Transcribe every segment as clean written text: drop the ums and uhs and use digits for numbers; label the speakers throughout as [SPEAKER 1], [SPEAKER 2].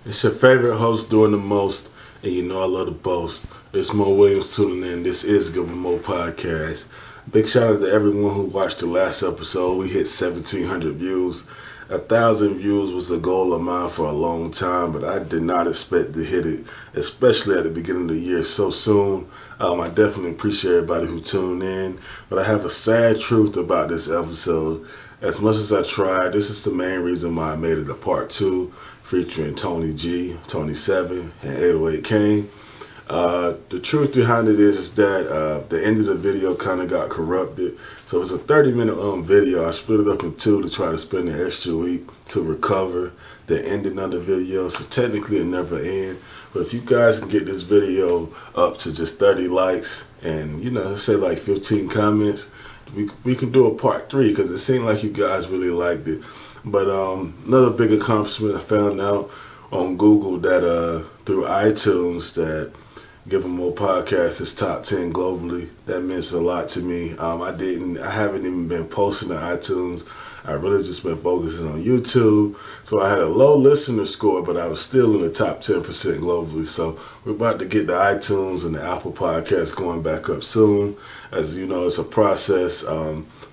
[SPEAKER 1] It's your favorite host doing the most, and you know I love the boast. It's Mo Williams tuning in. This is Give 'em Mo Podcast. Big shout out to everyone who watched the last episode. We hit 1,700 views. 1,000 views was a goal of mine for a long time, but I did not expect to hit it, especially at the beginning of the year so soon. I definitely appreciate everybody who tuned in, but I have a sad truth about this episode. As much as I tried, this is the main reason why I made it a part 2 featuring Tony G, Tony7, and 808Kaine. The truth behind it is that the end of the video kind of got corrupted. So it's a 30-minute video. I split it up in two to try to spend an extra week to recover the ending of the video. So technically it never ends. But if you guys can get this video up to just 30 likes and, say like 15 comments, we can do a part 3 because it seemed like you guys really liked it. But another big accomplishment, I found out on Google that through iTunes that Give 'em More Podcast is top 10 globally. That means a lot to me. I haven't even been posting to iTunes. I really just been focusing on YouTube. So I had a low listener score, but I was still in the top 10% globally. So we're about to get the iTunes and the Apple Podcasts going back up soon. As you know, it's a process.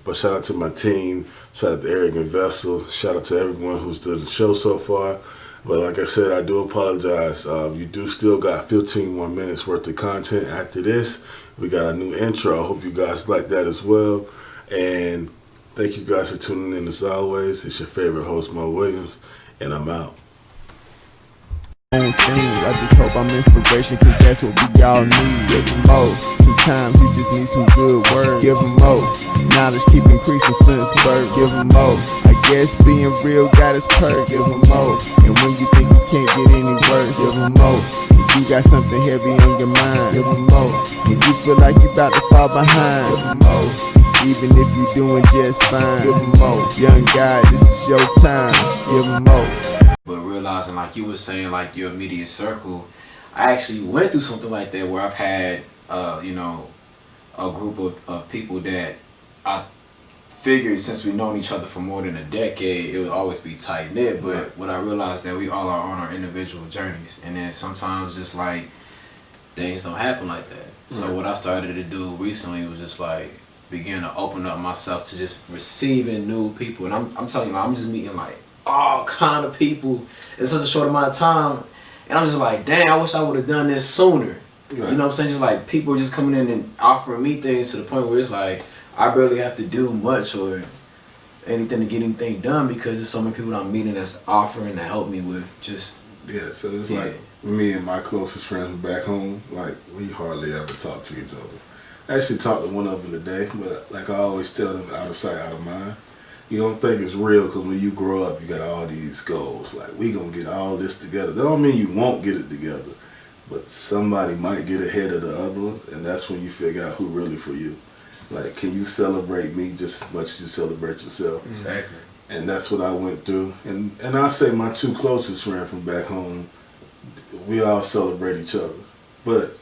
[SPEAKER 1] But shout out to my team. Shout out to Eric and Vessel. Shout out to everyone who's done the show so far. But like I said, I do apologize. You do still got 15 more minutes worth of content after this. We got a new intro. I hope you guys like that as well. And thank you guys for tuning in as always. It's your favorite host, Mo Williams, and I'm out.
[SPEAKER 2] I just hope I'm inspiration, cause that's what we all need. Give 'em more. Sometimes you just need some good words. Give 'em more. Knowledge keep increasing since birth. Give 'em more. I guess being real got its perk. Give 'em more. And when you think you can't get any worse, give 'em more. If you got something heavy on your mind, give 'em more. If you feel like you about to fall behind, give 'em more. Even if you doing just fine, give 'em more. Young guy, this is your time. Give 'em more.
[SPEAKER 3] But realizing, like you were saying, like your immediate circle, I actually went through something like that where I've had, a group of people that I figured since we've known each other for more than a decade, it would always be tight knit. But what I realized that we all are on our individual journeys, and then sometimes just like things don't happen like that. So what I started to do recently was just like begin to open up myself to just receiving new people, and I'm telling you, I'm just meeting like all kind of people in such a short amount of time, and I'm just like, dang, I wish I would have done this sooner. Right. You know what I'm saying? Just like people are just coming in and offering me things to the point where it's like I barely have to do much or anything to get anything done because there's so many people I'm meeting that's offering to help me with just.
[SPEAKER 1] Yeah, so it's like me and my closest friends back home, like we hardly ever talk to each other. I actually talked to one of them today, but like I always tell them, out of sight, out of mind. You don't think it's real because when you grow up, you got all these goals. Like, we gonna get all this together. That don't mean you won't get it together, but somebody might get ahead of the other one, and that's when you figure out who really for you. Like, can you celebrate me just as much as you celebrate yourself?
[SPEAKER 3] Exactly.
[SPEAKER 1] And that's what I went through. And I say my two closest friends from back home, we all celebrate each other. But,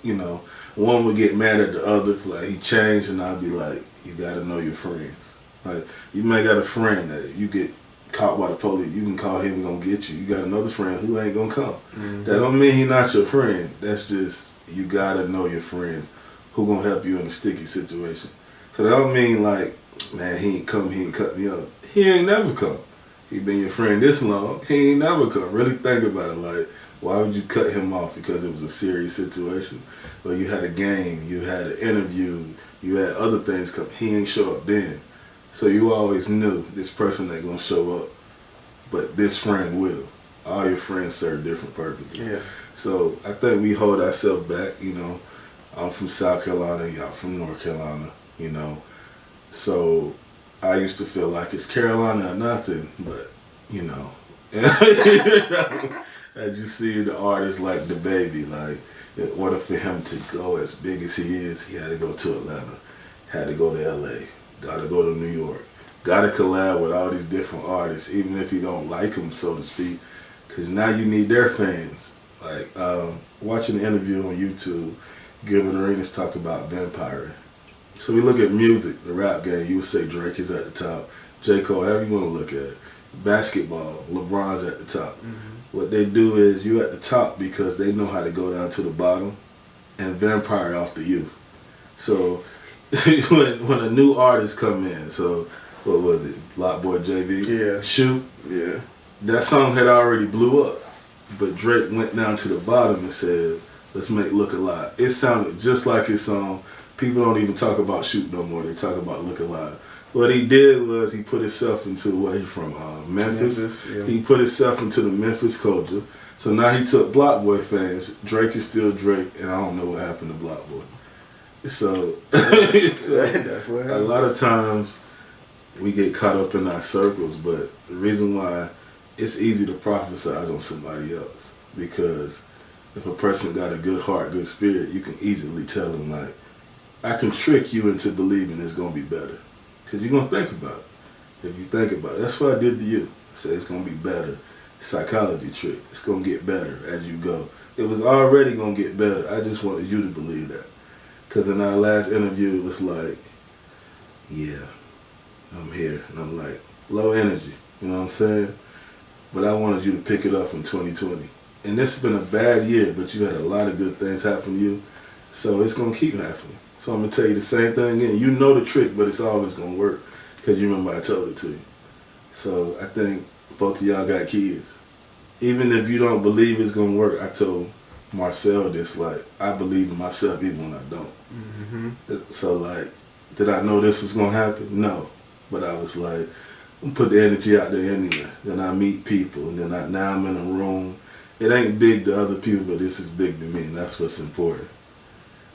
[SPEAKER 1] one would get mad at the other, like he changed, and I'd be like, you gotta know your friends. Like, you might got a friend that you get caught by the police, you can call him, he gonna get you. You got another friend who ain't gonna come. That don't mean he not your friend. That's just, you gotta know your friends who gonna help you in a sticky situation. So that don't mean like, man, he ain't come, he ain't cut me up. He ain't never come. He been your friend this long, he ain't never come. Really think about it, like, why would you cut him off because it was a serious situation? Well, you had a game, you had an interview, you had other things come, he ain't show up then. So you always knew this person ain't gonna show up, but this friend will. All your friends serve different purposes. Yeah. So I think we hold ourselves back, I'm from South Carolina, y'all from North Carolina, So I used to feel like it's Carolina or nothing, but, as you see the artists like the baby, like in order for him to go as big as he is, he had to go to Atlanta, had to go to LA. Gotta go to New York. Gotta collab with all these different artists, even if you don't like them, so to speak, because now you need their fans. Like, watching the interview on YouTube, Gilbert Arenas talk about Vampire. So we look at music, the rap game, you would say Drake is at the top, J. Cole, however you want to look at it. Basketball, LeBron's at the top. What they do is you at the top because they know how to go down to the bottom and vampire off the youth. So when a new artist come in, so what was it, Block Boy JV?
[SPEAKER 2] Yeah.
[SPEAKER 1] Shoot.
[SPEAKER 2] Yeah.
[SPEAKER 1] That song had already blew up, but Drake went down to the bottom and said, let's make Look Alive. It sounded just like his song. People don't even talk about Shoot no more. They talk about Look Alive. What he did was he put himself into, where he from, Memphis.
[SPEAKER 2] Yeah.
[SPEAKER 1] He put himself into the Memphis culture. So now he took Block Boy fans. Drake is still Drake, and I don't know what happened to Block Boy. So,
[SPEAKER 2] That's what
[SPEAKER 1] a lot of times we get caught up in our circles, but the reason why it's easy to prophesize on somebody else, because if a person got a good heart, good spirit, you can easily tell them, like, I can trick you into believing it's going to be better. Because you're going to think about it. If you think about it, that's what I did to you. I said it's going to be better. Psychology trick. It's going to get better as you go. It was already going to get better. I just wanted you to believe that. Because in our last interview, it was like, yeah, I'm here. And I'm like, low energy. You know what I'm saying? But I wanted you to pick it up in 2020. And this has been a bad year, but you had a lot of good things happen to you. So it's going to keep happening. So I'm going to tell you the same thing again. You know the trick, but it's always going to work because you remember I told it to you. So I think both of y'all got kids. Even if you don't believe it's going to work, I told Marcel this, like, I believe in myself even when I don't.
[SPEAKER 2] Mm-hmm.
[SPEAKER 1] So, like, did I know this was going to happen? No. But I was like, I'm put the energy out there anyway. Then I meet people, and then now I'm in a room. It ain't big to other people, but this is big to me, and that's what's important.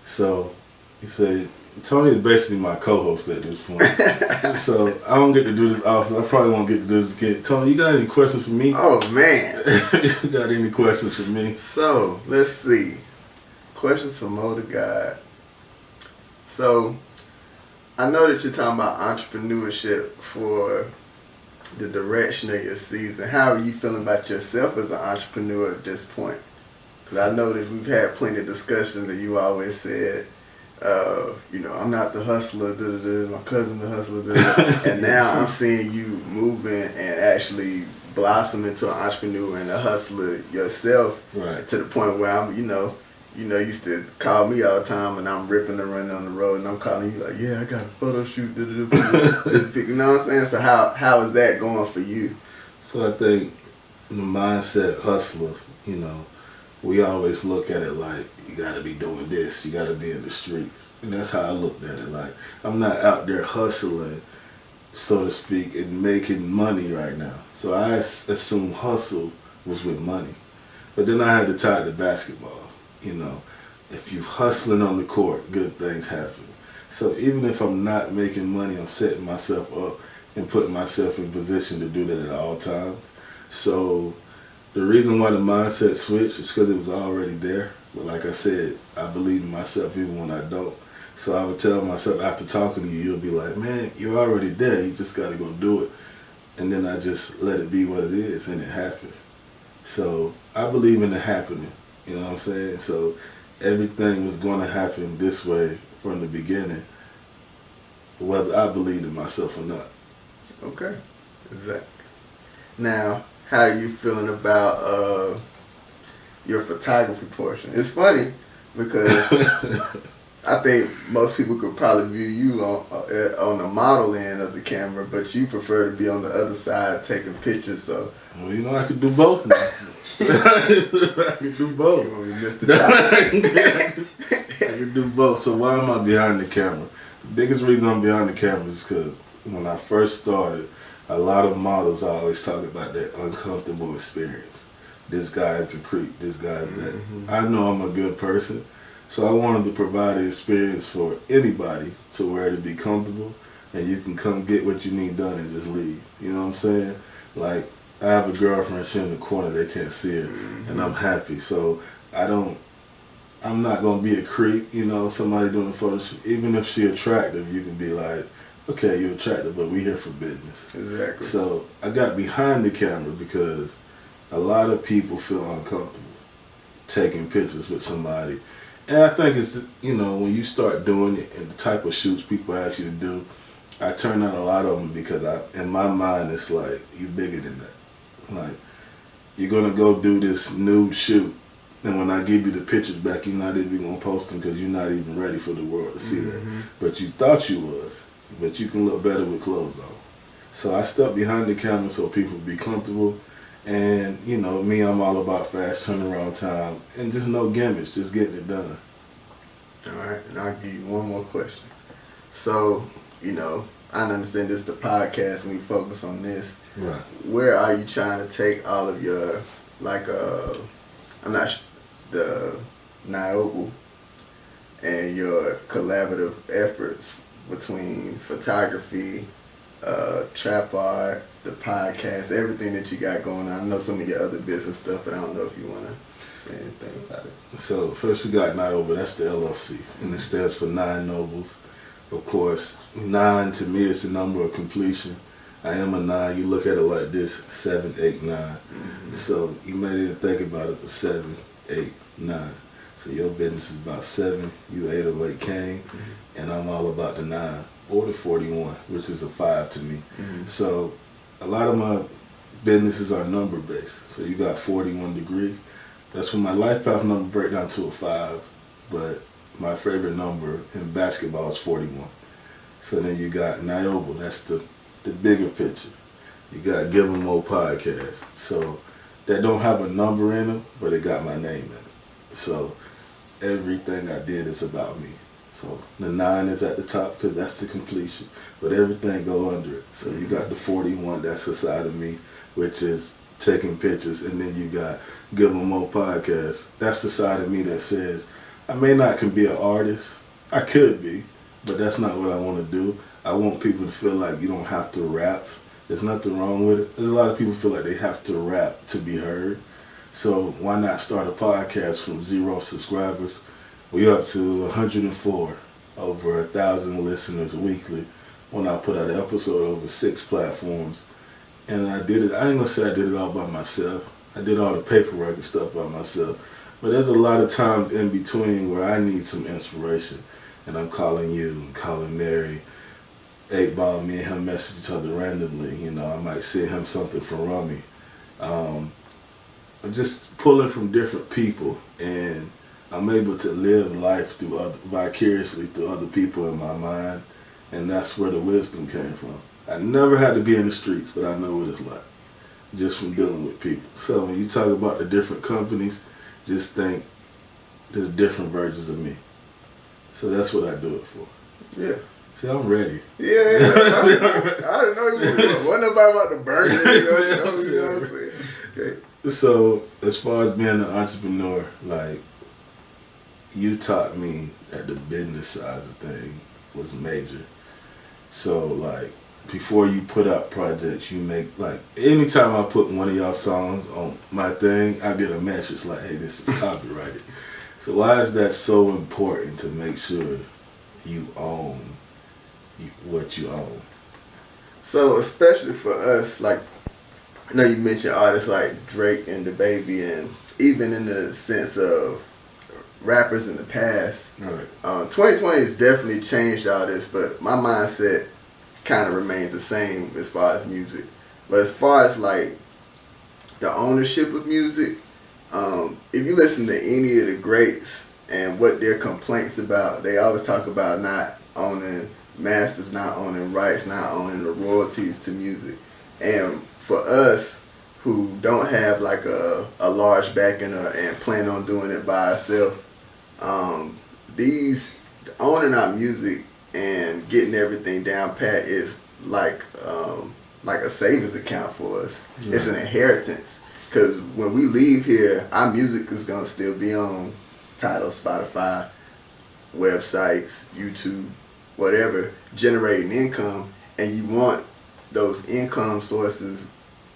[SPEAKER 1] So, you say, Tony is basically my co-host at this point. So, I don't get to do this often. I probably won't get to do this again. Tony, you got any questions for me?
[SPEAKER 2] Oh, man.
[SPEAKER 1] You got any questions for me?
[SPEAKER 2] So, let's see. Questions for Mo the God. So, I know that you're talking about entrepreneurship for the direction of your season. How are you feeling about yourself as an entrepreneur at this point? Because I know that we've had plenty of discussions and you always said, I'm not the hustler, my cousin the hustler, and now I'm seeing you moving and actually blossom into an entrepreneur and a hustler yourself,
[SPEAKER 1] right,
[SPEAKER 2] to the point where I'm, you used to call me all the time and I'm ripping and running on the road and I'm calling you like, yeah, I got a photo shoot, you know what I'm saying? So how is that going for you?
[SPEAKER 1] So I think the mindset hustler, we always look at it like, you gotta be doing this, you gotta be in the streets. And that's how I looked at it. Like, I'm not out there hustling, so to speak, and making money right now. So I assumed hustle was with money. But then I had to tie it to basketball. If you hustling on the court, good things happen. So even if I'm not making money, I'm setting myself up and putting myself in position to do that at all times. So the reason why the mindset switched is because it was already there. But like I said, I believe in myself even when I don't. So I would tell myself, after talking to you, you'll be like, man, you're already there. You just got to go do it. And then I just let it be what it is, and it happened. So I believe in it happening. You know what I'm saying? So everything was going to happen this way from the beginning, whether I believed in myself or not.
[SPEAKER 2] Okay. Exactly. Now, how are you feeling about your photography portion? It's funny because I think most people could probably view you on the model end of the camera, but you prefer to be on the other side taking pictures. So,
[SPEAKER 1] well, I could do both now. I could do both.
[SPEAKER 2] You want to be Mr. Chopper.
[SPEAKER 1] I could do both. So why am I behind the camera? The biggest reason I'm behind the camera is because when I first started, a lot of models always talk about that uncomfortable experience. This guy's a creep. This guy's that. I know I'm a good person, so I wanted to provide an experience for anybody to where to be comfortable and you can come get what you need done and just leave. You know what I'm saying? Like, I have a girlfriend, she's in the corner, they can't see her, and I'm happy. So I'm not going to be a creep, somebody doing a photo shoot. Even if she's attractive, you can be like, okay, you're attractive, but we're here for business.
[SPEAKER 2] Exactly.
[SPEAKER 1] So I got behind the camera because a lot of people feel uncomfortable taking pictures with somebody. And I think it's, when you start doing it and the type of shoots people ask you to do, I turn out a lot of them because in my mind, it's like, you bigger than that. Like, you're gonna go do this new shoot, and when I give you the pictures back, you're not even gonna post them because you're not even ready for the world to see that. But you thought you was, but you can look better with clothes on. So I stepped behind the camera so people be comfortable. And, you know, me, I'm all about fast turnaround time and just no gimmicks, just getting it done.
[SPEAKER 2] All right, and I'll give you one more question. So, you know, I understand this is the podcast and we focus on this.
[SPEAKER 1] Right.
[SPEAKER 2] Where are you trying to take all of your, like, the Niobe and your collaborative efforts between photography, trap art, the podcast, everything that you got going on? I know some of your other business stuff, but I don't know if you want to say anything about it.
[SPEAKER 1] So first we got Niobe, that's the LLC, and it stands for 9 Nobles. Of course, 9 to me is the number of completion. I am a 9. You look at it like this: 7, 8, 9. So you may even think about it, 7, 8, 9. So your business is about 7. You 808Kaine, and I'm all about the 9 or the 41, which is a 5 to me. So a lot of my businesses are number based. So you got 41 degree. That's when my life path number break down to a 5, but my favorite number in basketball is 41. So then you got Niobe, that's the bigger picture. You got Give 'em More podcast. So that don't have a number in them, but it got my name in it. So everything I did is about me. So the 9 is at the top because that's the completion, but everything go under it. So you got the 41, that's the side of me, which is taking pictures, and then you got Give 'em More podcast. That's the side of me that says, I may not can be an artist. I could be, but that's not what I want to do. I want people to feel like you don't have to rap. There's nothing wrong with it. There's a lot of people feel like they have to rap to be heard. So why not start a podcast from 0 subscribers? We up to 104, over 1,000 listeners weekly. When I put out an episode over 6 platforms, and I did it. I ain't gonna say I did it all by myself. I did all the paperwork and stuff by myself. But there's a lot of times in between where I need some inspiration, and I'm calling you, I'm calling Mary. 8 Ball, me and him message each other randomly. You know, I might send him something from Rummy. I'm just pulling from different people, and I'm able to live life vicariously through other people in my mind, and that's where the wisdom came from. I never had to be in the streets, but I know what it's like, just from dealing with people. So when you talk about the different companies, just think there's different versions of me. So that's what I do it for.
[SPEAKER 2] Yeah.
[SPEAKER 1] See, I'm ready.
[SPEAKER 2] Yeah. I didn't know you wasn't nobody about to burn it. You know what I'm saying? Okay.
[SPEAKER 1] So as far as being an entrepreneur, like, you taught me that the business side of the thing was major. So like, before you put out projects, you make, like, anytime I put one of y'all songs on my thing, I get a message like, hey, this is copyrighted. So why is that so important to make sure you own what you own?
[SPEAKER 2] So especially for us, like, I know you mentioned artists like Drake and DaBaby, and even in the sense of rappers in the past.
[SPEAKER 1] Right.
[SPEAKER 2] 2020 has definitely changed all this, but my mindset kind of remains the same as far as music. But as far as like the ownership of music, if you listen to any of the greats and what their complaints about, they always talk about not owning masters, not owning rights, not owning the royalties to music. And for us who don't have like a large backing and plan on doing it by ourselves, owning our music and getting everything down pat is like a savings account for us. Yeah. It's an inheritance, because when we leave here, our music is gonna still be on Tidal, Spotify, websites, YouTube, whatever, generating income, and you want those income sources,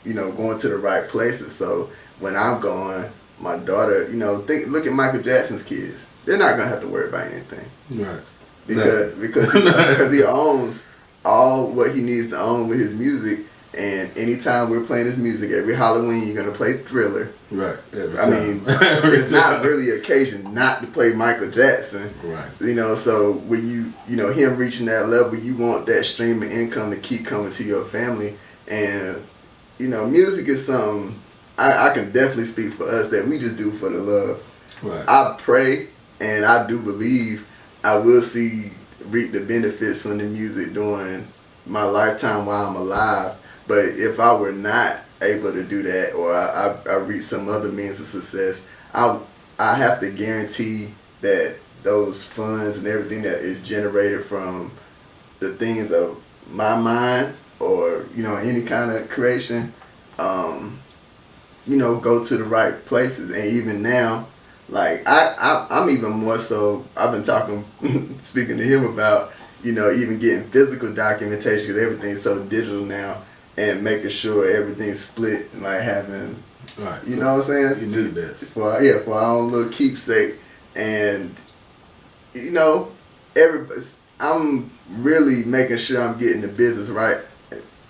[SPEAKER 2] you know, going to the right places. So when I'm gone, my daughter, you know, look at Michael Jackson's kids. They're not gonna have to worry about anything.
[SPEAKER 1] Right.
[SPEAKER 2] Because he owns all what he needs to own with his music, and anytime we're playing his music, every Halloween you're gonna play Thriller.
[SPEAKER 1] Right.
[SPEAKER 2] I mean, it's not really occasion not to play Michael Jackson.
[SPEAKER 1] Right.
[SPEAKER 2] You know, so when you know him reaching that level, you want that stream of income to keep coming to your family, and you know, music is something I can definitely speak for us that we just do for the love.
[SPEAKER 1] Right.
[SPEAKER 2] I pray and I do believe I will reap the benefits from the music during my lifetime while I'm alive. But if I were not able to do that, or I reach some other means of success, I have to guarantee that those funds and everything that is generated from the things of my mind, or any kind of creation, go to the right places. And even now, like I'm even more so. I've been speaking to him about even getting physical documentation, because everything's so digital now, and making sure everything's split and like having,
[SPEAKER 1] right.
[SPEAKER 2] You know what I'm saying?
[SPEAKER 1] You need that
[SPEAKER 2] for our own little keepsake. And I'm really making sure I'm getting the business right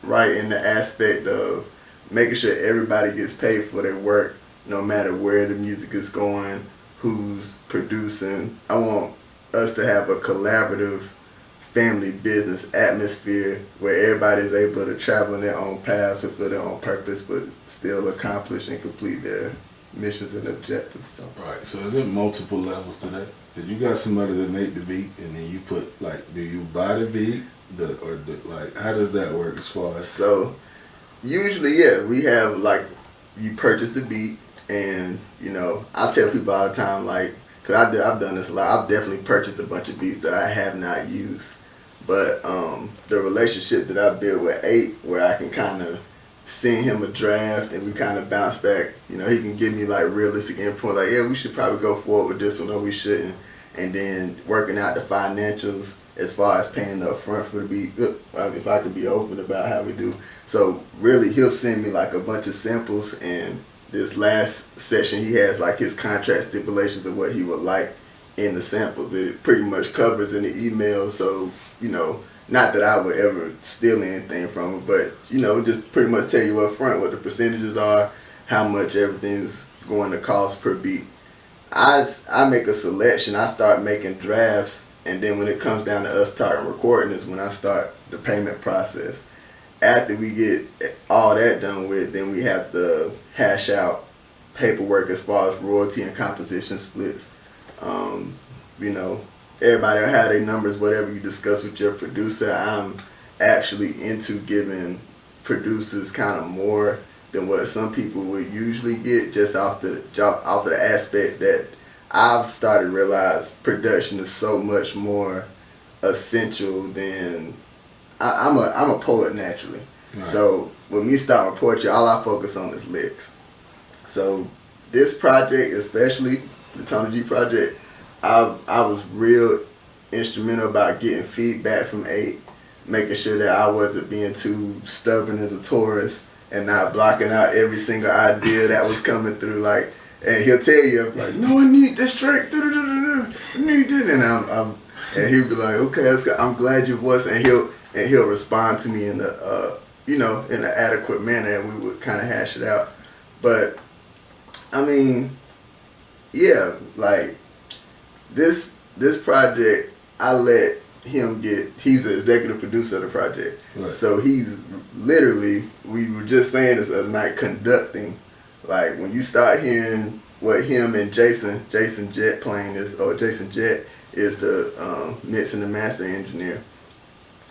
[SPEAKER 2] in the aspect of making sure everybody gets paid for their work, no matter where the music is going, who's producing. I want us to have a collaborative family business atmosphere where everybody's able to travel in their own paths and for their own purpose, but still accomplish and complete their missions and objectives. So.
[SPEAKER 1] Right. So is there multiple levels to that? Because you got somebody that make the beat, and then you put, like, do you buy the beat, how does that work as far as?
[SPEAKER 2] So usually, yeah, we have, like, you purchase the beat, and I tell people all the time, like, because I've done this a lot. I've definitely purchased a bunch of beats that I have not used, but the relationship that I built with 8, where I can kind of send him a draft and we kind of bounce back. He can give me like realistic input, like, yeah, we should probably go forward with this one, or we shouldn't. And then working out the financials as far as paying the upfront for the beat, if I could be open about how we do. So really, he'll send me like a bunch of samples, and this last session he has like his contract stipulations of what he would like in the samples. It pretty much covers in the email, so not that I would ever steal anything from it, but just pretty much tell you up front what the percentages are, how much everything's going to cost per beat. I make a selection. I start making drafts, and then when it comes down to us starting recording is when I start the payment process. After we get all that done with, then we have to hash out paperwork as far as royalty and composition splits. Everybody will have their numbers, whatever you discuss with your producer. I'm actually into giving producers kind of more than what some people would usually get, just off the aspect that I've started to realize production is so much more essential than I'm a poet naturally. Right. So when me start my poetry, all I focus on is lyrics. So this project, especially the Tony G project, I was real instrumental about getting feedback from 8, making sure that I wasn't being too stubborn as a Taurus and not blocking out every single idea that was coming through. Like, and he'll tell you, like, no, I need this track, I need this, and he'll be like, okay, I'm glad your voice, and he'll respond to me in the in an adequate manner, and we would kind of hash it out. But I mean, yeah, like this project, I let him he's the executive producer of the project. Right. So he's literally, we were just saying this other night, conducting. Like when you start hearing what him and Jason Jett playing Jason Jett is the mix and the master engineer.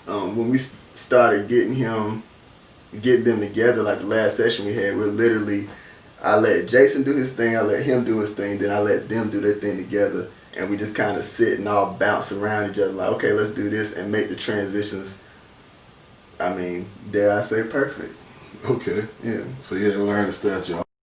[SPEAKER 2] When we started getting them together, like the last session we had, we're literally, I let Jason do his thing, I let him do his thing, then I let them do their thing together. And we just kind of sit and all bounce around each other like, okay, let's do this, and make the transitions, I mean, dare I say, perfect.
[SPEAKER 1] Okay.
[SPEAKER 2] Yeah.
[SPEAKER 1] So you had to learn to start your